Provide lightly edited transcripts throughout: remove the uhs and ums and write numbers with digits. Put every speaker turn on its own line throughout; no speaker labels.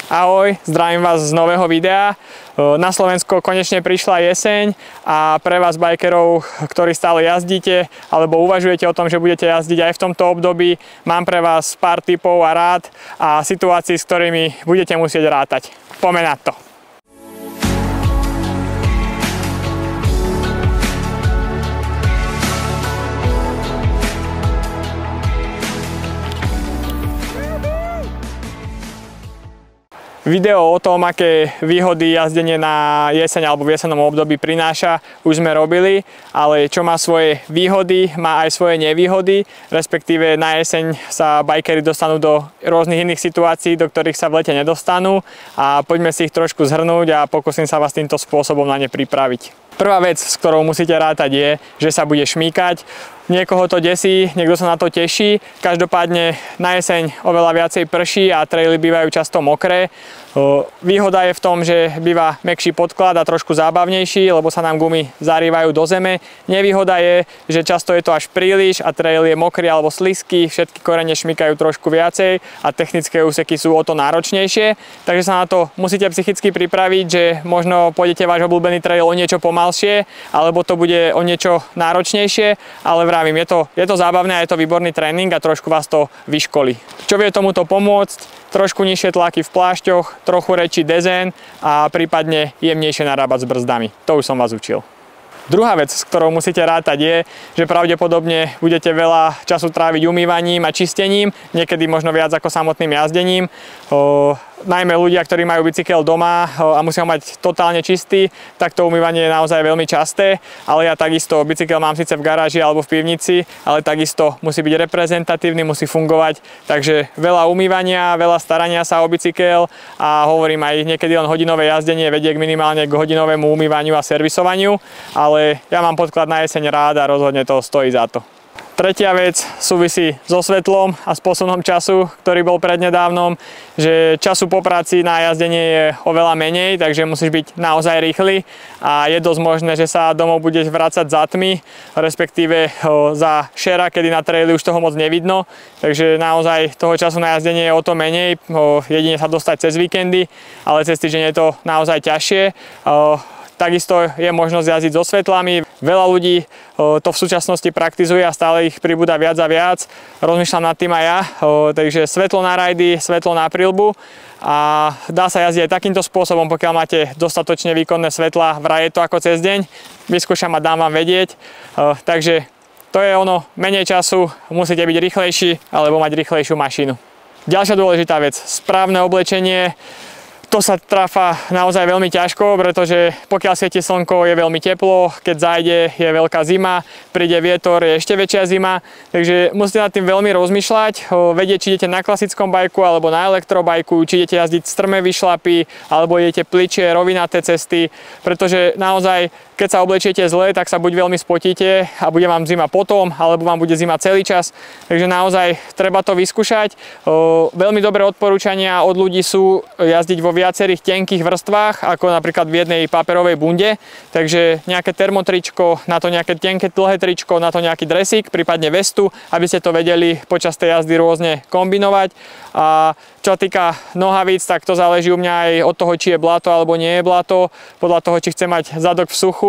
Ahoj, zdravím vás z nového videa. Na Slovensko konečne prišla jeseň a pre vás bikerov, ktorí stále jazdíte alebo uvažujete o tom, že budete jazdiť aj v tomto období, mám pre vás pár tipov a rád a situácií, s ktorými budete musieť rátať. Poďme na to. Video o tom, aké výhody jazdenie na jeseň alebo v jesennom období prináša, už sme robili, ale čo má svoje výhody, má aj svoje nevýhody, respektíve na jeseň sa bikery dostanú do rôznych iných situácií, do ktorých sa v lete nedostanú a poďme si ich trošku zhrnúť a pokúsim sa vás týmto spôsobom na ne pripraviť. Prvá vec, s ktorou musíte rátať je, že sa bude šmýkať. Niekoho to desí, niekto sa na to teší. Každopádne na jeseň oveľa viacej prší a traily bývajú často mokré. Výhoda je v tom, že býva mäkší podklad a trošku zábavnejší, lebo sa nám gumy zarývajú do zeme. Nevýhoda je, že často je to až príliš a trail je mokrý alebo slizký, všetky korene šmykajú trošku viacej a technické úseky sú o to náročnejšie. Takže sa na to musíte psychicky pripraviť, že možno pôjdete váš obľúbený trail o niečo pomalšie, alebo to bude o niečo náročnejšie, ale vravím, je to zábavné a je to výborný tréning a trošku vás to vyškolí. Čo vie tomuto pomôcť? Trošku nižšie tlaky v plášťoch, trochu väčší dezén a prípadne jemnejšie narábať s brzdami. To už som vás učil. Druhá vec, s ktorou musíte rátať je, že pravdepodobne budete veľa času tráviť umývaním a čistením, niekedy možno viac ako samotným jazdením. Najmä ľudia, ktorí majú bicykel doma a musia ho mať totálne čistý, tak to umývanie je naozaj veľmi časté, ale ja takisto bicykel mám síce v garáži alebo v pivnici, ale takisto musí byť reprezentatívny, musí fungovať, takže veľa umývania, veľa starania sa o bicykel a hovorím aj niekedy len hodinové jazdenie vedie k minimálne k hodinovému umývaniu a servisovaniu, ale ja mám podklad na jeseň rád a rozhodne to stojí za to. Tretia vec súvisí so svetlom a s posunom času, ktorý bol prednedávnom, že času po práci na jazdenie je oveľa menej, takže musíš byť naozaj rýchly a je dosť možné, že sa domov budeš vrácať za tmy, respektíve za šera, kedy na traili už toho moc nevidno, takže naozaj toho času na jazdenie je o to menej, jedine sa dostať cez víkendy, ale cez týždeň je to naozaj ťažšie. Takisto je možnosť jazdiť so svetlami. Veľa ľudí to v súčasnosti praktizuje a stále ich pribúda viac a viac. Rozmýšľam nad tým aj ja. Takže svetlo na rajdy, svetlo na prilbu. A dá sa jazdiť aj takýmto spôsobom, pokiaľ máte dostatočne výkonné svetlá. Vraj je to ako cez deň. Vyskúšam a dám vám vedieť. Takže to je ono, menej času, musíte byť rýchlejší alebo mať rýchlejšiu mašinu. Ďalšia dôležitá vec, správne oblečenie. To sa tráfa naozaj veľmi ťažko, pretože pokiaľ svieti slnko, je veľmi teplo, keď zájde, je veľká zima, príde vietor, je ešte väčšia zima, takže musíte nad tým veľmi rozmýšľať, vedieť, či idete na klasickom bajku alebo na elektrobajku, či idete jazdiť strmé vyšlapy alebo idete pličie, rovinaté cesty, pretože naozaj keď sa oblečiete zle, tak sa buď veľmi spotíte a bude vám zima potom, alebo vám bude zima celý čas. Takže naozaj treba to vyskúšať. Veľmi dobré odporúčania od ľudí sú jazdiť vo viacerých tenkých vrstvách, ako napríklad v jednej paperovej bunde. Takže nejaké termotričko, na to nejaké tenké dlhé tričko, na to nejaký dresík, prípadne vestu, aby ste to vedeli počas tej jazdy rôzne kombinovať. A čo sa týka nohavíc, tak to záleží u mňa aj od toho, či je blato alebo nie je blato, podľa toho, či chce mať zadok v suchu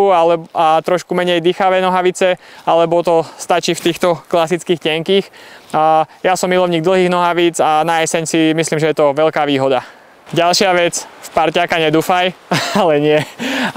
a trošku menej dýchavé nohavice, alebo to stačí v týchto klasických tenkých. Ja som milovník dlhých nohavíc a na jeseň si myslím, že je to veľká výhoda. Ďalšia vec, v parťáka nedúfaj, ale nie.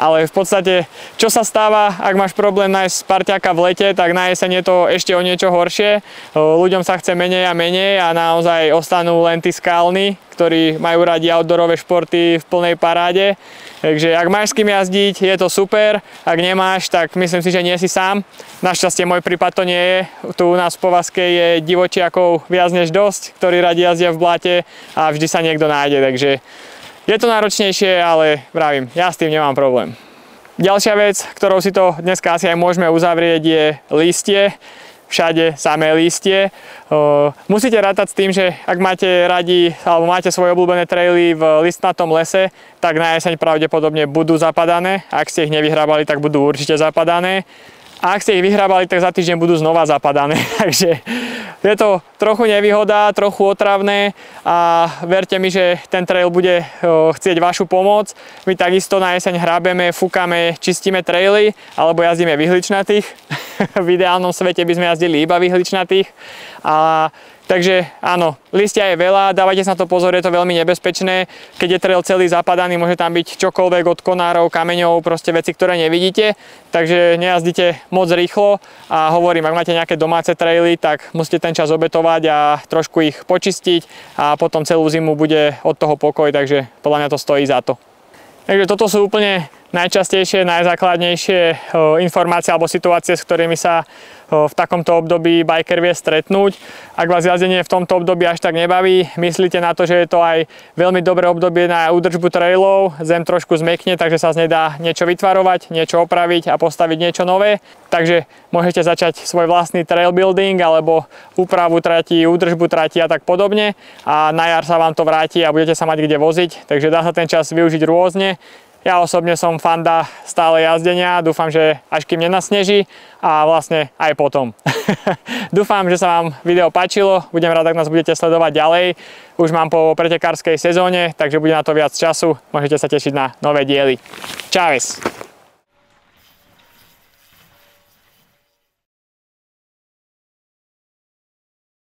Ale v podstate, čo sa stáva, ak máš problém nájsť parťáka v lete, tak na jeseň je to ešte o niečo horšie. Ľuďom sa chce menej a menej a naozaj ostanú len tí skalní, ktorí majú radi outdoorové športy v plnej paráde. Takže ak máš s kým jazdiť, je to super. Ak nemáš, tak myslím si, že nie si sám. Našťastie môj prípad to nie je. Tu u nás v Povazke je divočiakov viac než dosť, ktorí radi jazdia v blate a vždy sa niekto nájde. Takže je to náročnejšie, ale vravím, ja s tým nemám problém. Ďalšia vec, ktorou si to dneska asi aj môžeme uzavrieť, je lístie. Všade samé lístie. Musíte rátať s tým, že ak máte radi alebo máte svoje obľúbené traily v listnatom lese, tak na jeseň pravdepodobne budú zapadané. Ak ste ich nevyhrábali, tak budú určite zapadané. A ak ste ich vyhrábali, tak za týždeň budú znova zapadané. Takže je to trochu nevýhoda, trochu otravné a verte mi, že ten trail bude chcieť vašu pomoc. My takisto na jeseň hrábeme, fúkame, čistíme traily alebo jazdíme vyhličnatých. V ideálnom svete by sme jazdili iba vyhličnatých. Takže áno, listia je veľa, dávajte sa na to pozor, je to veľmi nebezpečné. Keď je trail celý zapadaný, môže tam byť čokoľvek od konárov, kameňov, proste veci, ktoré nevidíte. Takže nejazdite moc rýchlo a hovorím, ak máte nejaké domáce traily, tak musíte ten čas obetovať a trošku ich počistiť a potom celú zimu bude od toho pokoj, takže podľa mňa to stojí za to. Takže toto sú úplne najčastejšie, najzákladnejšie informácie alebo situácie, s ktorými sa v takomto období biker vie stretnúť. Ak vás jazdenie v tomto období až tak nebaví, myslíte na to, že je to aj veľmi dobré obdobie na údržbu trailov. Zem trošku zmekne, takže sa z nej dá niečo vytvarovať, niečo opraviť a postaviť niečo nové. Takže môžete začať svoj vlastný trail building alebo úpravu trati, údržbu trati a tak podobne. A na jar sa vám to vráti a budete sa mať kde voziť, takže dá sa ten čas využiť rôzne. Ja osobne som fanda stále jazdenia, dúfam, že až kým nenasneží a vlastne aj potom. Dúfam, že sa vám video páčilo, budem rád, ak nás budete sledovať ďalej. Už mám po pretekárskej sezóne, takže bude na to viac času, môžete sa tešiť na nové diely. Čaves!